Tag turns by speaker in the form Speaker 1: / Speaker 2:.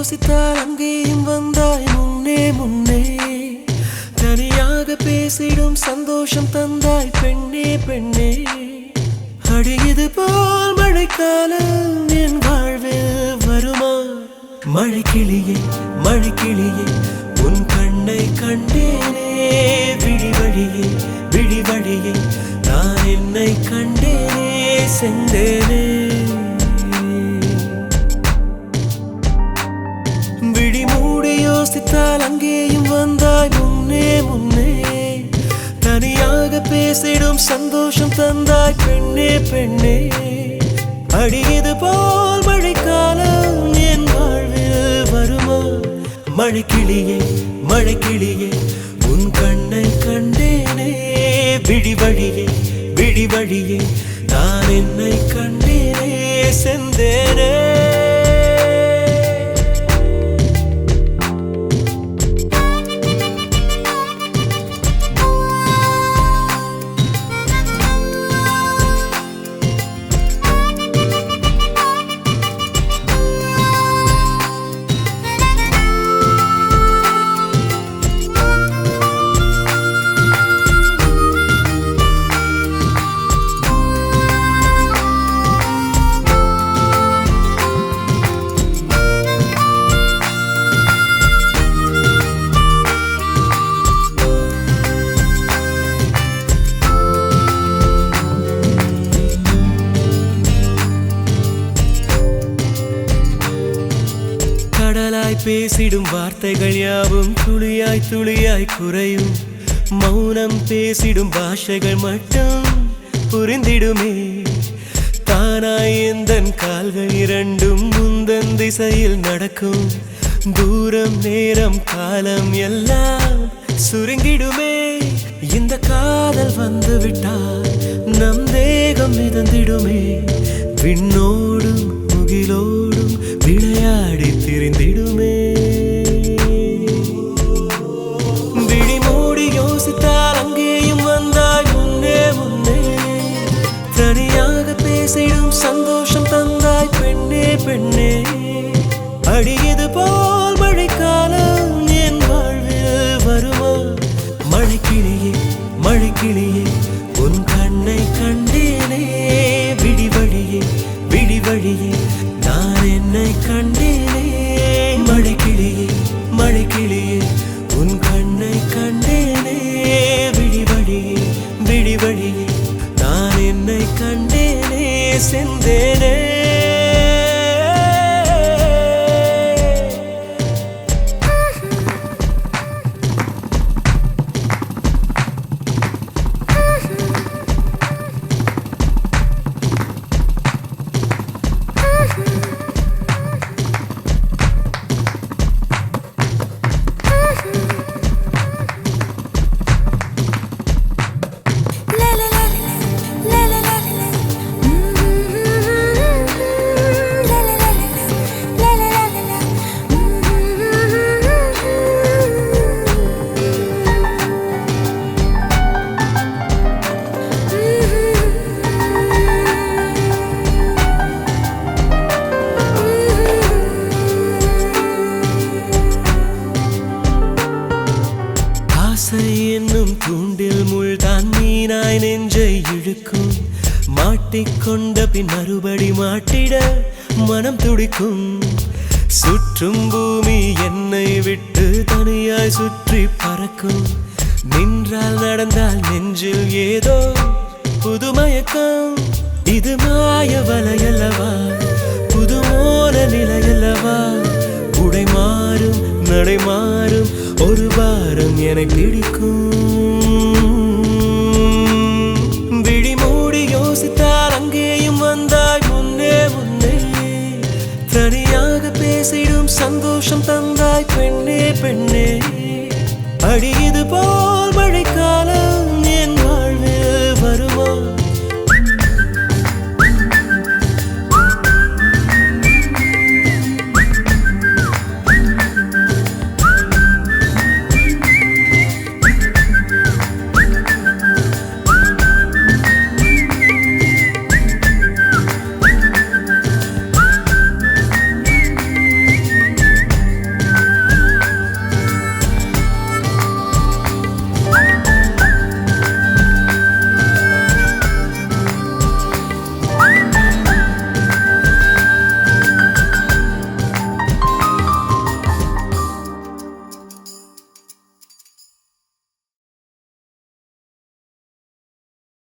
Speaker 1: யோசித்தால் அங்கேயும் வந்தாய் முன்னே முன்னே. தனியாக பேசிடும் சந்தோஷம் தந்தாய் பெண்ணே பெண்ணே. அடியது போல் மழைக்காலம் என் வாழ்வில் வருமா? மழைக்கிளியே மழைக்கிளியே உன் கண்ணை கண்டேனே. விழி வழியே விழி வழியே நான் என்னை கண்டேனே செந்தேனே. விழி மூடி யோசித்தால் அங்கேயும் வந்தாய் முன்னே முன்னே. தனியாக பேசிடும் சந்தோஷம் தந்தாய் பெண்ணே பெண்ணே. அடியது போல் மழைக்காலம் என் வாழ்வில் வருமா? மழைக்கிளியே மழைக்கிளியே உன் கண்ணை கண்டேனே. விழி வழியே விழி வழியே நான் என்னை கண்டேனே செந்தேனே. கடலாய் பேசிடும் வார்த்தைகள் யாவும் துளியாய் துளியாய் குறையும். மௌனம் பேசிடும் பாஷைகள் மட்டும் புரிந்திடுமே. தானாய் எந்தன் கால்கள் இரண்டும் முந்தன் திசையில் நடக்கும். தூரம் நேரம் காலம் எல்லாம் சுருங்கிடுமே. இந்த காதல் வந்து விட்டால் நம் தேகம் மிதந்திடுமே. விண்ணோடும் முகிலோடும் விளையாடி திரிந்திடுமே. விழி மூடி யோசித்தால் அங்கேயும் வந்தாய் முன்னே முன்னே. தனியாக பேசிடும் சந்தோஷம் தந்தாய் பெண்ணே பெண்ணே. அடியது போல் மழைக்காலம் என் வாழ்வில் வருமா? மழைக்கிளியே மழைக்கிளியே உன் கண்ணை கண்டேனே. விழி வழியே விழி வழியே நான் என்னை கண்டேனே. மழைக்கிளியே மழைக்கிளியே உன் கண்ணை கண்டேனே. விழி வழியே விழி வழியே நான் என்னை கண்டேனே செந்தேனே. என்னும் தூண்டில் முள்தான் மீனாய் நெஞ்சை இழுக்கும். மாட்டிக்கொண்ட பின் மறுபடி மாட்டிட மனம் துடிக்கும். சுற்றும் பூமி என்னை விட்டு தனியாய் சுற்றி பறக்கும். நின்றால் நடந்தால் நெஞ்சில் ஏதோ புதுமயக்கம். இது மாய வலையல்லவா புதுமோல நிலையல்லவா. உடை மாறும் நடை மாறும் ஒரு வாரம் என்னை பிடிக்கும்.